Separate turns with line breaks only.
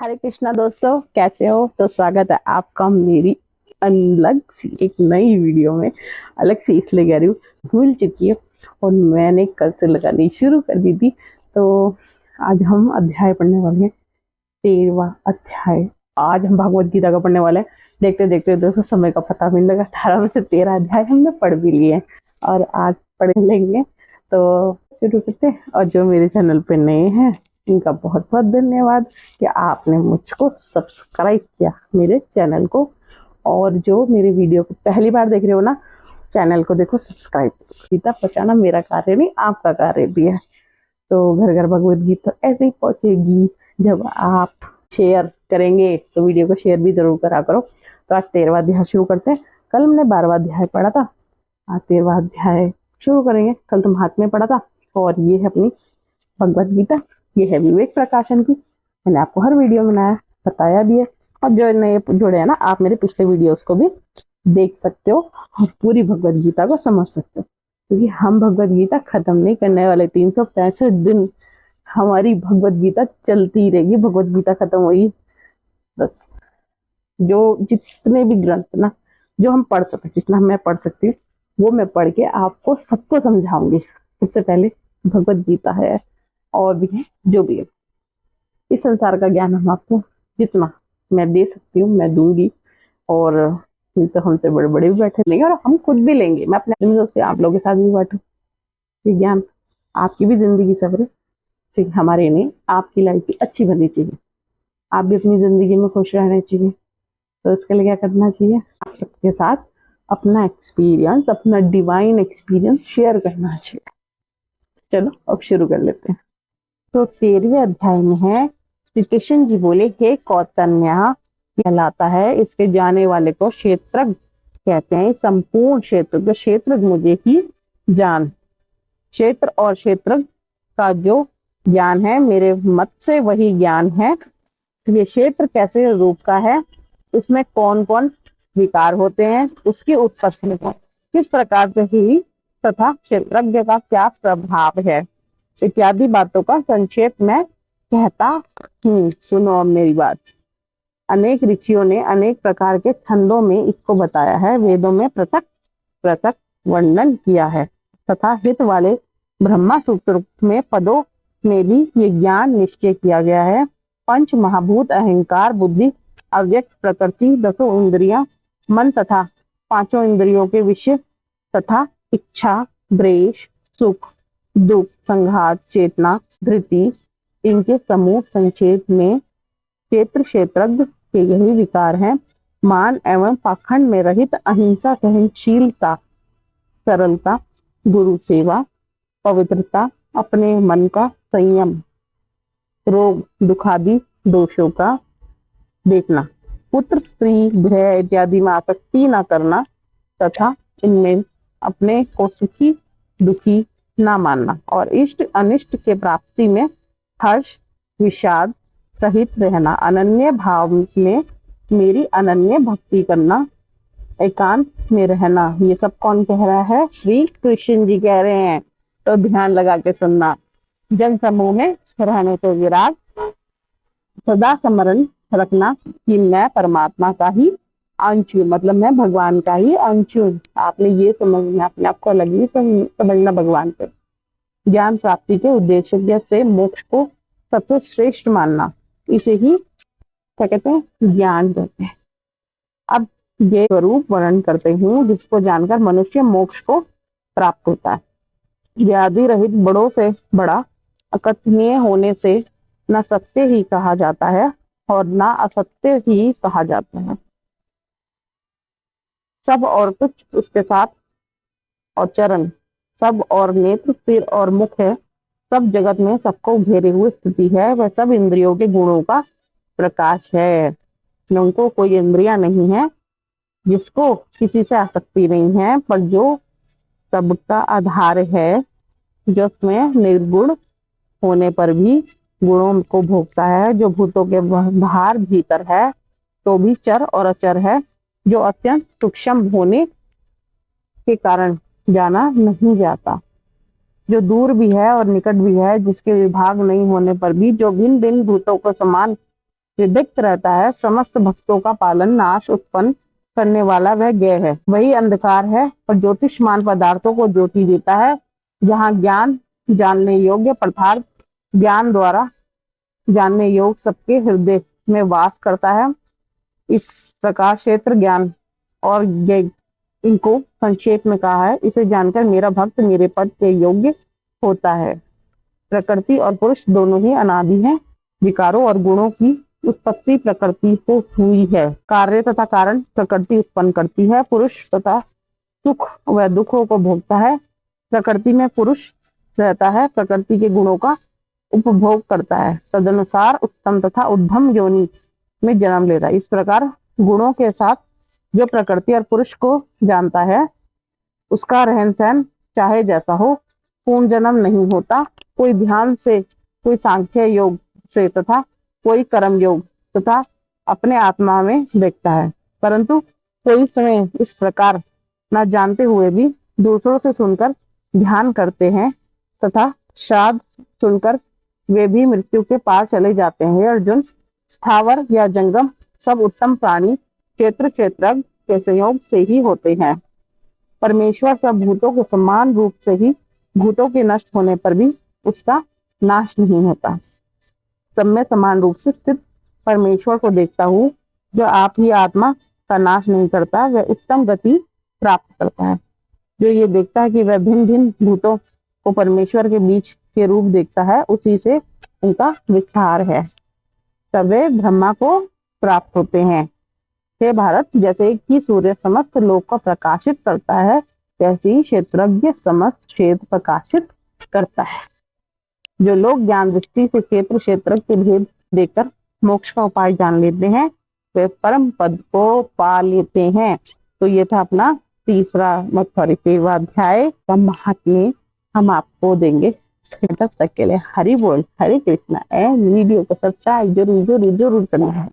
हरे कृष्णा दोस्तों, कैसे हो? तो स्वागत है आपका मेरी अलग सी एक नई वीडियो में। अलग से इसलिए कह रही हूँ, भूल चुकी है और मैंने कल से लगानी शुरू कर दी थी। तो आज हम अध्याय पढ़ने वाले हैं, 13वां अध्याय। आज हम भगवत गीता का पढ़ने वाले हैं। देखते देखते देखो समय का पता भी नहीं लगा, 18 में से 13 अध्याय हमने पढ़ भी लिए हैं और आज पढ़ लेंगे। तो शुरू करते हैं। और जो मेरे चैनल पे नए हैं इनका बहुत बहुत धन्यवाद कि आपने मुझको सब्सक्राइब किया मेरे चैनल को। और जो मेरे वीडियो को पहली बार देख रहे हो ना, चैनल को देखो सब्सक्राइब। गीता पहुंचाना मेरा कार्य नहीं, आपका कार्य भी है। तो घर घर भगवत गीता ऐसे ही पहुंचेगी जब आप शेयर करेंगे। तो वीडियो को शेयर भी जरूर करा करो। तो आज 13वां अध्याय शुरू करते हैं। कल हमने 12वां अध्याय पढ़ा था, आज 13वां अध्याय शुरू करेंगे। कल तुम हाथ में पढ़ा था और ये है अपनी भगवत गीता। ये है विवेक प्रकाशन की। मैंने आपको हर वीडियो में नया बताया भी है। और जो नए जुड़े हैं ना, आप मेरे पिछले वीडियोस को भी देख सकते हो और पूरी भगवत गीता को समझ सकते हो, क्योंकि हम भगवत गीता खत्म नहीं करने वाले। 365 दिन हमारी भगवत गीता चलती रहेगी। भगवत गीता खत्म हुई बस। जो जितने भी ग्रंथ ना, जो हम पढ़ सकते, जितना मैं पढ़ सकती हूँ वो मैं पढ़ के आपको सबको समझाऊंगी। सबसे पहले भगवत गीता है और भी है, जो भी है। इस संसार का ज्ञान हम आपको जितना मैं दे सकती हूँ मैं दूंगी। और तो हमसे बड़े बड़े भी बैठे लेंगे और हम खुद भी लेंगे। मैं अपने दोस्त आप लोगों के साथ भी बैठू। ये ज्ञान आपकी भी जिंदगी सफरे, ठीक हमारे नहीं, आपकी लाइफ भी अच्छी बननी चाहिए। आप भी अपनी जिंदगी में खुश रहना चाहिए। तो इसके लिए क्या करना चाहिए? आप सबके साथ अपना एक्सपीरियंस, अपना डिवाइन एक्सपीरियंस शेयर करना चाहिए। चलो अब शुरू कर लेते हैं। तो 13वें अध्याय में है, श्री कृष्ण जी बोले, हे कौतन्या, कहलाता है इसके जाने वाले को क्षेत्रज्ञ कहते हैं। संपूर्ण क्षेत्र, क्षेत्र मुझे ही जान। क्षेत्र और क्षेत्रज्ञ का जो ज्ञान है मेरे मत से वही ज्ञान है। ये क्षेत्र कैसे रूप का है, इसमें कौन कौन विकार होते हैं, उसकी उत्पत्ति को किस प्रकार से हुई तथा क्षेत्रज्ञ का क्या प्रभाव है, इत्यादि बातों का संक्षेप में कहता हूँ। सुनो अब मेरी बात। अनेक ऋषियों ने अनेक प्रकार के छंदों में इसको बताया है। वेदों में पृथक पृथक वर्णन किया है तथा हित वाले ब्रह्मा सूत्र में पदों में भी ये ज्ञान निश्चय किया गया है। पंच महाभूत, अहंकार, बुद्धि, अव्यक्त प्रकृति, दसों इंद्रियां, मन तथा पांचों इंद्रियों के विषय तथा इच्छा, द्वेष, सुख, दुख, संघात, चेतना, धृति, इनके समूह संक्षेप में क्षेत्र क्षेत्रज्ञ के यही विकार हैं। मान एवं पाखंड में रहित अहिंसा, सहनशीलता, सरलता, गुरु सेवा, पवित्रता, अपने मन का संयम, रोग दुखादि दोषों का देखना, पुत्र स्त्री गृह इत्यादि में आसक्ति न करना तथा इनमें अपने को सुखी दुखी ना मानना और इष्ट अनिष्ट के प्राप्ति में हर्ष विषाद सहित रहना, अनन्य भाव में मेरी अनन्य भक्ति करना, एकांत में रहना। ये सब कौन कह रहा है? श्री कृष्ण जी कह रहे हैं। तो ध्यान लगा के सुनना। जन समूह में रहने से विराग, सदा स्मरण रखना कि मैं परमात्मा का ही अंश हूँ, मतलब मैं भगवान का ही अंश हूँ। आपने ये समझना, अपने आपको अलग नहीं समझना भगवान से। ज्ञान प्राप्ति के उद्देश्य से मोक्ष को सबसे श्रेष्ठ मानना, इसे ही क्या कहते हैं? ज्ञान कहते हैं। अब ये स्वरूप वर्णन करते हूँ जिसको जानकर मनुष्य मोक्ष को प्राप्त होता है। व्याधि रहित, बड़ों से बड़ा, अकथनीय होने से न सत्य ही कहा जाता है और न असत्य ही कहा जाता है। सब और कुछ उसके साथ और चरण, सब और नेत्र, सिर और मुख है। सब जगत में सबको घेरे हुए स्थिति है। वह सब इंद्रियों के गुणों का प्रकाश है। उनको कोई इंद्रिया नहीं है, जिसको किसी से आसक्ति नहीं है, पर जो सबका आधार है, जो उसमें निर्गुण होने पर भी गुणों को भोगता है, जो भूतों के बाहर भीतर है तो भी चर और अचर है, जो अत्यंत सूक्ष्म होने के कारण जाना नहीं जाता, जो दूर भी है और निकट भी है, जिसके विभाग नहीं होने पर भी, जो भिन्न भिन्न भूतों को समान विदिक्त रहता है। समस्त भक्तों का पालन नाश उत्पन्न करने वाला वह ज्ञ है। वही अंधकार है और ज्योतिषमान पदार्थों को ज्योति देता है। जहाँ ज्ञान जानने योग्य पदार्थ ज्ञान द्वारा जानने योग्य सबके हृदय में वास करता है। इस प्रकार क्षेत्र ज्ञान और इनको संक्षेप में कहा है। इसे जानकर मेरा भक्त मेरे पद के योग्य होता है। प्रकृति और पुरुष दोनों ही अनादि हैं। विकारों और गुणों की उत्पत्ति प्रकृति से हुई है। कार्य तथा कारण प्रकृति उत्पन्न करती है। पुरुष तथा सुख व दुखों को भोगता है। प्रकृति में पुरुष रहता है, प्रकृति के गुणों का उपभोग करता है, तदनुसार उत्तम तथा उद्धम योनि में जन्म लेता है। इस प्रकार गुणों के साथ जो प्रकृति और पुरुष को जानता है, उसका रहन सहन चाहे जैसा हो, पूर्ण जन्म नहीं होता। कोई ध्यान से, कोई सांख्य योग से तथा कोई कर्म योग तथा अपने आत्मा में देखता है। परंतु कोई समय इस प्रकार न जानते हुए भी दूसरों से सुनकर ध्यान करते हैं तथा श्राद्ध सुनकर वे भी मृत्यु के पार चले जाते हैं। अर्जुन, स्थावर या जंगम सब उत्तम प्राणी क्षेत्र क्षेत्रज्ञ के संयोग से ही होते हैं। परमेश्वर सब भूतों को समान रूप से ही भूतों के नष्ट होने पर भी उसका नाश नहीं होता। सब में समान रूप से स्थित परमेश्वर को देखता हूँ, जो आप ही आत्मा का नाश नहीं करता, वह उत्तम गति प्राप्त करता है। जो ये देखता है कि वह भिन्न भिन्न भूतों को परमेश्वर के बीच के रूप देखता है, उसी से उनका विस्तार है, तब वे ब्रह्मा को प्राप्त होते हैं। हे भारत, जैसे कि सूर्य समस्त लोक को प्रकाशित करता है, वैसे ही क्षेत्रज्ञ समस्त क्षेत्र प्रकाशित करता है। जो लोग ज्ञान दृष्टि से क्षेत्र क्षेत्र के भेद देकर मोक्ष का उपाय जान लेते हैं, वे परम पद को पा लेते हैं। तो ये था अपना तीसरा मध्य सेवाध्याय का महात्म्य हम आपको देंगे। तब तक के लिए हरि बोल, हरे कृष्णा। वीडियो को सब्सक्राइब जरूर जरूर जरूर करना है।